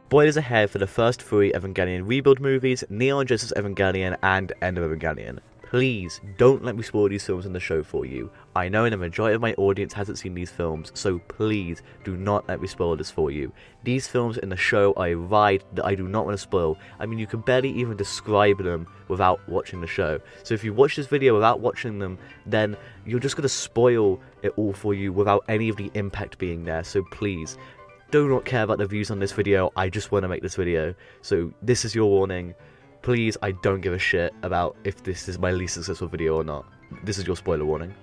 Spoilers ahead for the first 3 Evangelion Rebuild movies, Neon Genesis Evangelion, and End of Evangelion. Please, don't let me spoil these films in the show for you. I know the majority of my audience hasn't seen these films, so please do not let me spoil this for you. These films in the show are a ride that I do not want to spoil. I mean, you can barely even describe them without watching the show. So if you watch this video without watching them, then you're just going to spoil it all for you without any of the impact being there. So please, do not care about the views on this video. I just want to make this video. So this is your warning. Please, I don't give a shit about if this is my least successful video or not. This is your spoiler warning.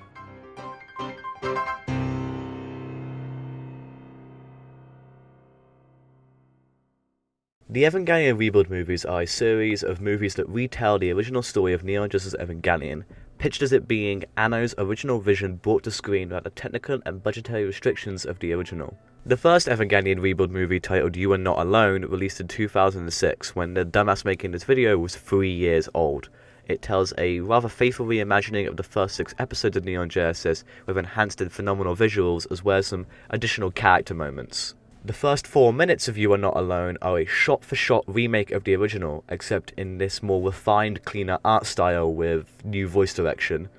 The Evangelion Rebuild movies are a series of movies that retell the original story of Neon Genesis Evangelion, pitched as it being Anno's original vision brought to screen without the technical and budgetary restrictions of the original. The first Evangelion Rebuild movie, titled You Are Not Alone, released in 2006 when the dumbass making this video was 3 years old. It tells a rather faithful reimagining of the first 6 episodes of Neon Genesis with enhanced and phenomenal visuals as well as some additional character moments. The first 4 minutes of You Are Not Alone are a shot-for-shot remake of the original, except in this more refined, cleaner art style with new voice direction.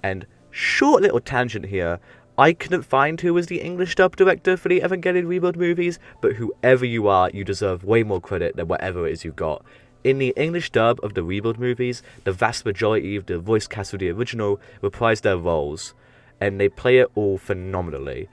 And short little tangent here, I couldn't find who was the English dub director for the Evangelion Rebuild movies, but whoever you are, you deserve way more credit than whatever it is you got. In the English dub of the Rebuild movies, the vast majority of the voice cast of the original reprise their roles, and they play it all phenomenally.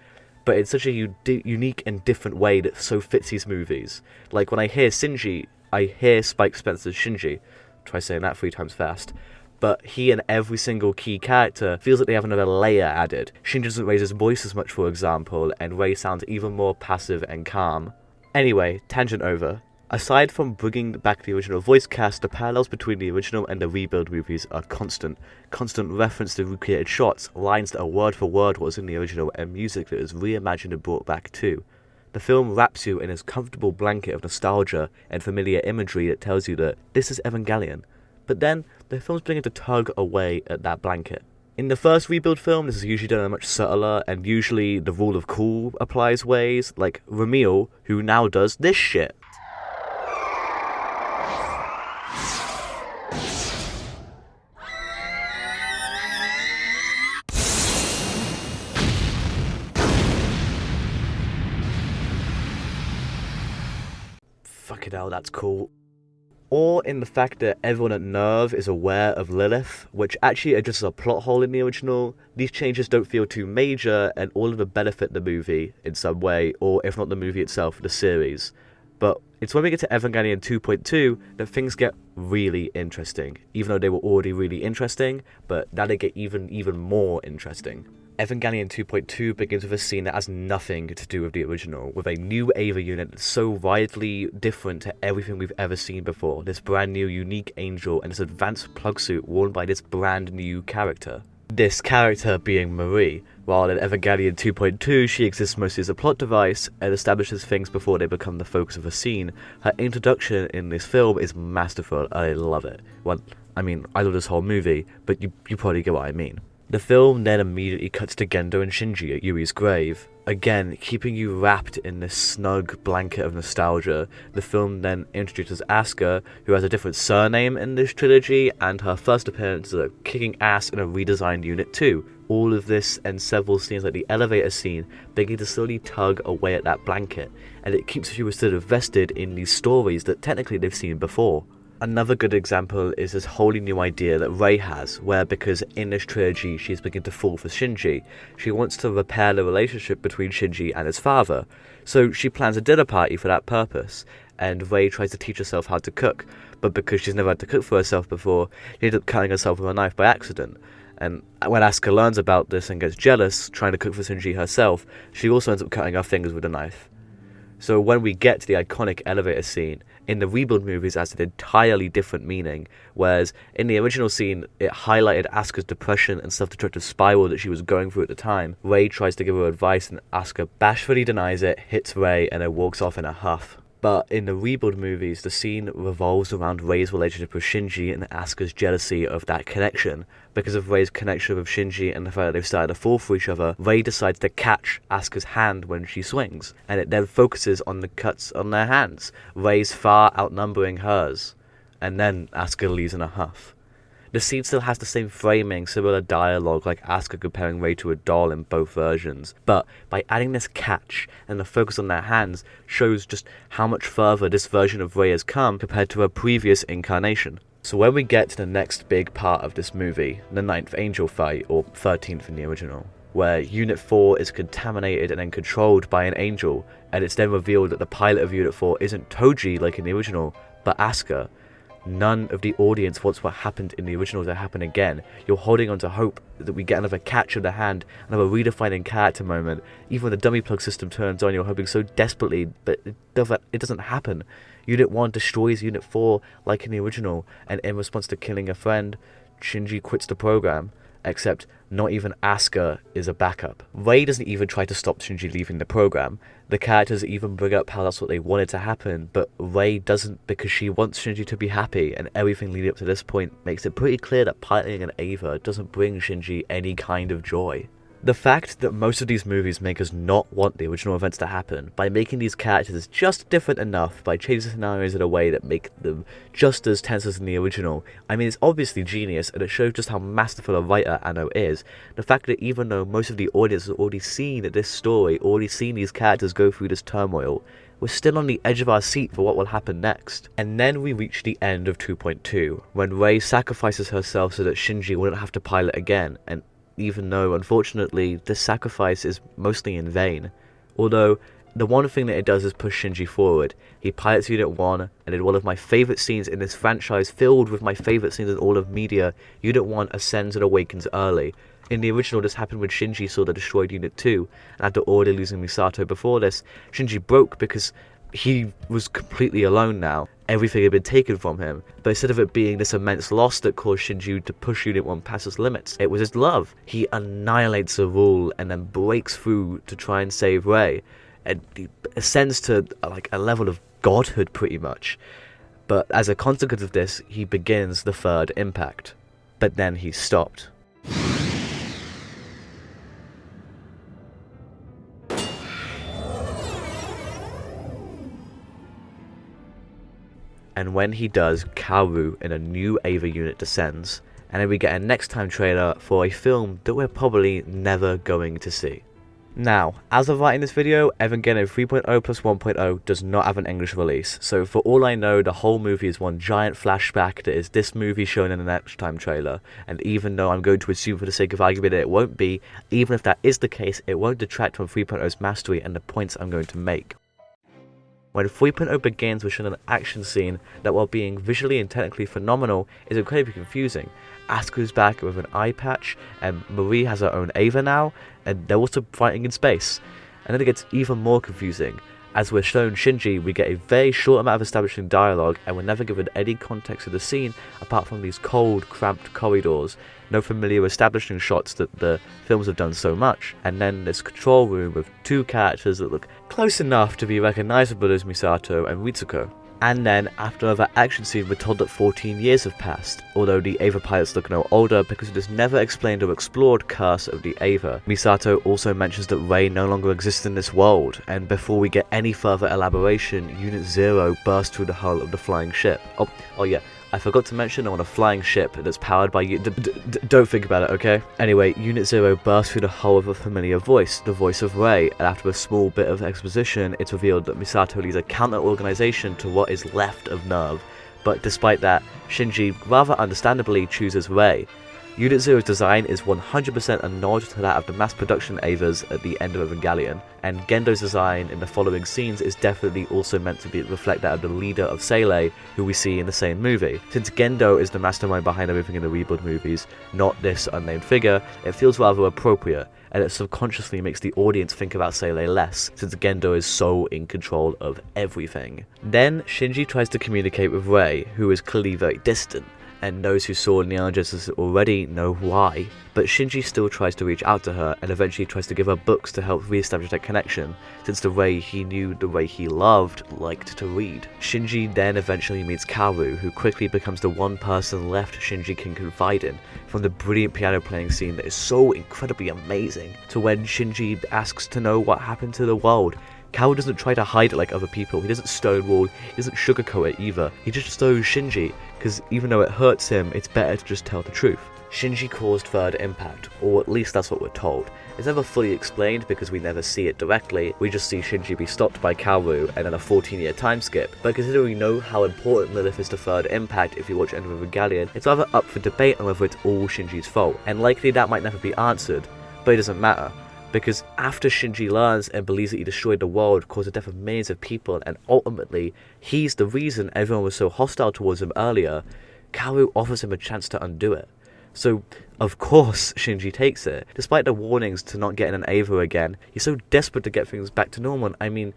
But in such a unique and different way that so fits these movies. Like when I hear Shinji, I hear Spike Spencer's Shinji. Try saying that 3 times fast. But he and every single key character feels like they have another layer added. Shinji doesn't raise his voice as much, for example, and Rei sounds even more passive and calm. Anyway, tangent over. Aside from bringing back the original voice cast, the parallels between the original and the Rebuild movies are constant. Constant reference to recreated shots, lines that are word for word what was in the original, and music that is reimagined and brought back too. The film wraps you in its comfortable blanket of nostalgia and familiar imagery that tells you that this is Evangelion. But then, the films begin to tug away at that blanket. In the first Rebuild film, this is usually done in a much subtler, and usually the rule of cool applies ways, like Ramil, who now does this shit. Fucking hell, that's cool. Or in the fact that everyone at Nerve is aware of Lilith, which actually addresses a plot hole in the original. These changes don't feel too major, and all of them benefit the movie in some way, or if not the movie itself, the series. But it's when we get to Evangelion 2.2 that things get really interesting, even though they were already really interesting, but now they get even more interesting. Evangelion 2.2 begins with a scene that has nothing to do with the original, with a new Ava unit that's so widely different to everything we've ever seen before, this brand new unique angel and this advanced plug suit worn by this brand new character. This character being Marie. While in Evangelion 2.2 she exists mostly as a plot device and establishes things before they become the focus of a scene, her introduction in this film is masterful. I love it. Well, I mean, I love this whole movie, but you probably get what I mean. The film then immediately cuts to Gendo and Shinji at Yui's grave. Again, keeping you wrapped in this snug blanket of nostalgia. The film then introduces Asuka, who has a different surname in this trilogy, and her first appearance is kicking ass in a redesigned Unit 2. All of this and several scenes like the elevator scene begin to slowly tug away at that blanket, and it keeps viewers sort of vested in these stories that technically they've seen before. Another good example is this wholly new idea that Rei has, where because in this trilogy she's beginning to fall for Shinji, she wants to repair the relationship between Shinji and his father. So she plans a dinner party for that purpose, and Rei tries to teach herself how to cook, but because she's never had to cook for herself before, she ends up cutting herself with a knife by accident. And when Asuka learns about this and gets jealous, trying to cook for Shinji herself, she also ends up cutting her fingers with a knife. So when we get to the iconic elevator scene, in the Rebuild movies it has an entirely different meaning, whereas in the original scene it highlighted Asuka's depression and self-destructive spiral that she was going through at the time. Rei tries to give her advice and Asuka bashfully denies it, hits Rei, and then walks off in a huff. But in the Rebuild movies, the scene revolves around Rei's relationship with Shinji and Asuka's jealousy of that connection. Because of Rei's connection with Shinji and the fact that they've started to fall for each other, Rei decides to catch Asuka's hand when she swings, and it then focuses on the cuts on their hands, Rei's far outnumbering hers, and then Asuka leaves in a huff. The scene still has the same framing, similar dialogue like Asuka comparing Rei to a doll in both versions, but by adding this catch and the focus on their hands shows just how much further this version of Rei has come compared to her previous incarnation. So when we get to the next big part of this movie, the 9th Angel fight, or 13th in the original, where Unit 4 is contaminated and then controlled by an angel, and it's then revealed that the pilot of Unit 4 isn't Toji like in the original, but Asuka. None of the audience wants what happened in the original to happen again. You're holding on to hope that we get another catch of the hand, another redefining character moment. Even when the dummy plug system turns on, you're hoping so desperately, but it doesn't happen. Unit 1 destroys Unit 4 like in the original, and in response to killing a friend, Shinji quits the program. Except not even Asuka is a backup. Rei doesn't even try to stop Shinji leaving the program. The characters even bring up how that's what they wanted to happen, but Rei doesn't, because she wants Shinji to be happy, and everything leading up to this point makes it pretty clear that piloting an Eva doesn't bring Shinji any kind of joy. The fact that most of these movies make us not want the original events to happen, by making these characters just different enough, by changing scenarios in a way that make them just as tense as in the original, I mean, it's obviously genius, and it shows just how masterful a writer Anno is. The fact that even though most of the audience has already seen this story, already seen these characters go through this turmoil, we're still on the edge of our seat for what will happen next. And then we reach the end of 2.2, when Rei sacrifices herself so that Shinji wouldn't have to pilot again, and even though, unfortunately, this sacrifice is mostly in vain. Although, the one thing that it does is push Shinji forward. He pilots Unit 1, and in one of my favourite scenes in this franchise, filled with my favourite scenes in all of media, Unit 1 ascends and awakens early. In the original, this happened when Shinji saw the destroyed Unit 2, and after already losing Misato before this, Shinji broke because he was completely alone now. Everything had been taken from him, but instead of it being this immense loss that caused Shinji to push Unit 1 past its limits, it was his love. He annihilates the rule and then breaks through to try and save Rei, and he ascends to like a level of godhood pretty much. But as a consequence of this, he begins the third impact. But then he stopped. And when he does, Kaoru in a new Eva unit descends, and then we get a next time trailer for a film that we're probably never going to see. Now, as of writing this video, Evangelion 3.0 plus 1.0 does not have an English release, so for all I know, the whole movie is one giant flashback that is this movie shown in the next time trailer, and even though I'm going to assume for the sake of argument that it won't be, even if that is the case, it won't detract from 3.0's mastery and the points I'm going to make. When 3.0 begins with an action scene that, while being visually and technically phenomenal, is incredibly confusing. Asuka's back with an eye patch, and Marie has her own Eva now, and they're also fighting in space. And then it gets even more confusing. As we're shown Shinji, we get a very short amount of establishing dialogue, and we're never given any context of the scene apart from these cold, cramped corridors. No familiar establishing shots that the films have done so much. And then this control room with two characters that look close enough to be recognizable as Misato and Ritsuko. And then, after another action scene, we're told that 14 years have passed, although the Eva pilots look no older because it is never explained or explored curse of the Eva. Misato also mentions that Rei no longer exists in this world, and before we get any further elaboration, Unit 0 bursts through the hull of the flying ship. Oh yeah, I forgot to mention on a flying ship that's powered by don't think about it, okay? Anyway, Unit 0 bursts through the hull of a familiar voice, the voice of Rei, and after a small bit of exposition, it's revealed that Misato leads a counter-organization to what is left of NERV. But despite that, Shinji rather understandably chooses Rei. Unit 0's design is 100% a nod to that of the mass production Evas at the end of Evangelion, and Gendo's design in the following scenes is definitely also meant to reflect that of the leader of Seilei, who we see in the same movie. Since Gendo is the mastermind behind everything in the Rebuild movies, not this unnamed figure, it feels rather appropriate, and it subconsciously makes the audience think about Seilei less, since Gendo is so in control of everything. Then, Shinji tries to communicate with Rei, who is clearly very distant. and those who saw Neon Genesis already know why. But Shinji still tries to reach out to her and eventually tries to give her books to help re-establish that connection, since the way he knew, the way he loved, liked to read. Shinji then eventually meets Kaoru, who quickly becomes the one person left Shinji can confide in, from the brilliant piano playing scene that is so incredibly amazing, to when Shinji asks to know what happened to the world. Kaoru doesn't try to hide it like other people, he doesn't stonewall, he doesn't sugarcoat it either, he just shows Shinji, because even though it hurts him, it's better to just tell the truth. Shinji caused third impact, or at least that's what we're told. It's never fully explained because we never see it directly, we just see Shinji be stopped by Kaoru and then a 14-year time skip, but considering we know how important Lilith is to third impact if you watch End of Evangelion, it's rather up for debate on whether it's all Shinji's fault, and likely that might never be answered, but it doesn't matter. Because after Shinji learns and believes that he destroyed the world, caused the death of millions of people, and ultimately, he's the reason everyone was so hostile towards him earlier, Kaoru offers him a chance to undo it. So, of course, Shinji takes it. Despite the warnings to not get in an Ava again, he's so desperate to get things back to normal. I mean,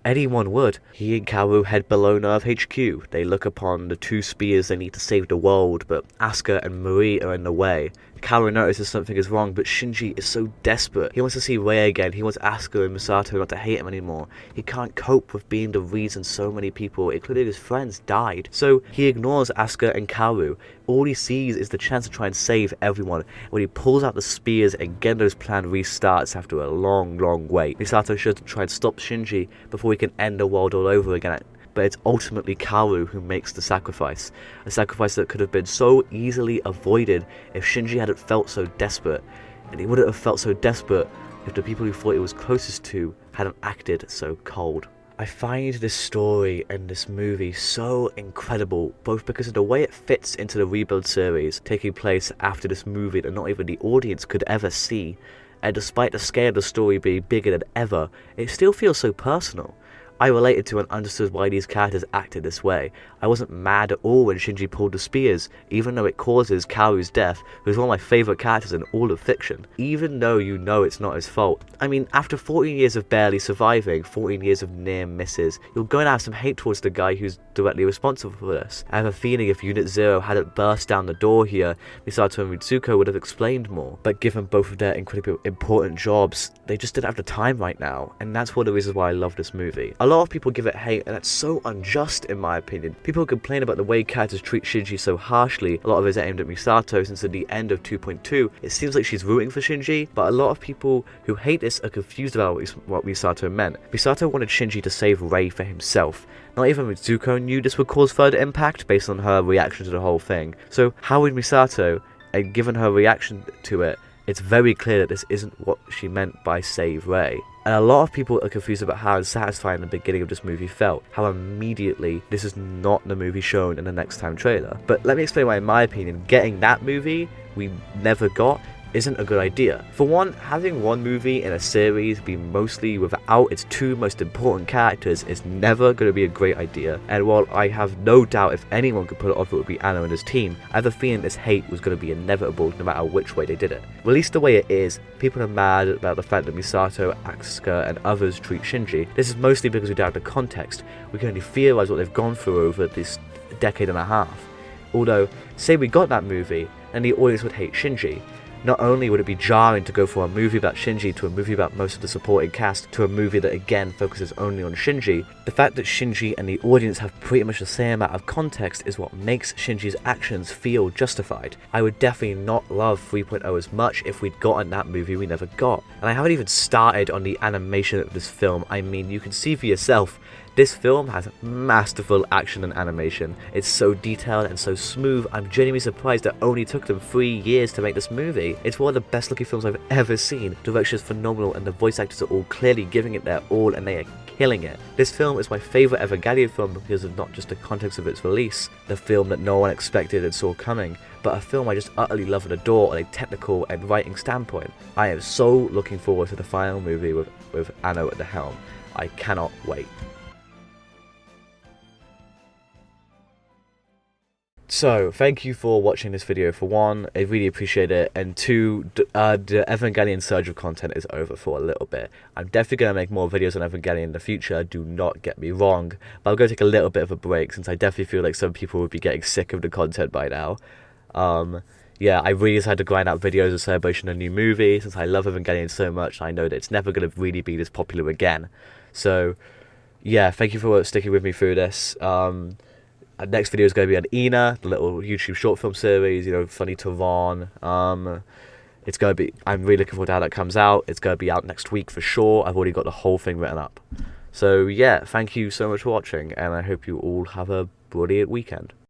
anyone would. He and Kaoru head below Nerve HQ. They look upon the two spears they need to save the world, but Asuka and Marie are in the way. Kaoru notices something is wrong, but Shinji is so desperate. He wants to see Rei again. He wants Asuka and Misato not to hate him anymore. He can't cope with being the reason so many people, including his friends, died. So he ignores Asuka and Kaoru. All he sees is the chance to try and save everyone. When he pulls out the spears and Gendo's plan restarts after a long wait. Misato should try and stop Shinji before he can end the world all over again. But it's ultimately Kaoru who makes the sacrifice. A sacrifice that could have been so easily avoided if Shinji hadn't felt so desperate. And he wouldn't have felt so desperate if the people he thought he was closest to hadn't acted so cold. I find this story and this movie so incredible, both because of the way it fits into the Rebuild series, taking place after this movie that not even the audience could ever see, and despite the scale of the story being bigger than ever, it still feels so personal. I related to and understood why these characters acted this way. I wasn't mad at all when Shinji pulled the spears, even though it causes Kaoru's death, who's one of my favourite characters in all of fiction. Even though you know it's not his fault. I mean, after 14 years of barely surviving, 14 years of near misses, you're going to have some hate towards the guy who's directly responsible for this. I have a feeling if Unit Zero hadn't burst down the door here, Misato and Ritsuko would have explained more. But given both of their incredibly important jobs, they just didn't have the time right now, and that's one of the reasons why I love this movie. A lot of people give it hate, and that's so unjust in my opinion. People complain about the way characters treat Shinji so harshly. A lot of it is aimed at Misato, since at the end of 2.2, it seems like she's rooting for Shinji, but a lot of people who hate this are confused about what Misato meant. Misato wanted Shinji to save Rei for himself. Not even Mitsuko knew this would cause further impact based on her reaction to the whole thing. So how would Misato, and given her reaction to it, it's very clear that this isn't what she meant by save Rei. And a lot of people are confused about how unsatisfying the beginning of this movie felt, how immediately this is not the movie shown in the Next Time trailer. But let me explain why, in my opinion, getting that movie we never got isn't a good idea. For one, having one movie in a series be mostly without its two most important characters is never going to be a great idea, and while I have no doubt if anyone could pull it off it would be Anno and his team, I have a feeling this hate was going to be inevitable no matter which way they did it. Released the way it is, people are mad about the fact that Misato, Asuka and others treat Shinji. This is mostly because we don't have the context. We can only theorize what they've gone through over this decade and a half. Although, say we got that movie, then the audience would hate Shinji. Not only would it be jarring to go from a movie about Shinji to a movie about most of the supporting cast to a movie that again focuses only on Shinji, the fact that Shinji and the audience have pretty much the same amount of context is what makes Shinji's actions feel justified. I would definitely not love 3.0 as much if we'd gotten that movie we never got. And I haven't even started on the animation of this film. I mean, you can see for yourself, this film has masterful action and animation. It's so detailed and so smooth, I'm genuinely surprised it only took them 3 years to make this movie. It's one of the best looking films I've ever seen. Direction is phenomenal and the voice actors are all clearly giving it their all and they are killing it. This film is my favourite Evangelion film because of not just the context of its release, the film that no one expected and saw coming, but a film I just utterly love and adore on a technical and writing standpoint. I am so looking forward to the final movie with Anno at the helm. I cannot wait. So, thank you for watching this video for one, I really appreciate it, and two, the Evangelion surge of content is over for a little bit. I'm definitely going to make more videos on Evangelion in the future, do not get me wrong, but I'm going to take a little bit of a break since I definitely feel like some people would be getting sick of the content by now. Yeah, I really just had to grind out videos of celebration of a new movie since I love Evangelion so much. I know that it's never going to really be this popular again. So, yeah, thank you for sticking with me through this. Next video is going to be on Ina, the little YouTube short film series, funny to Ron. It's going to be, I'm really looking forward to how that comes out. It's going to be out next week for sure. I've already got the whole thing written up. So yeah, thank you so much for watching, and I hope you all have a brilliant weekend.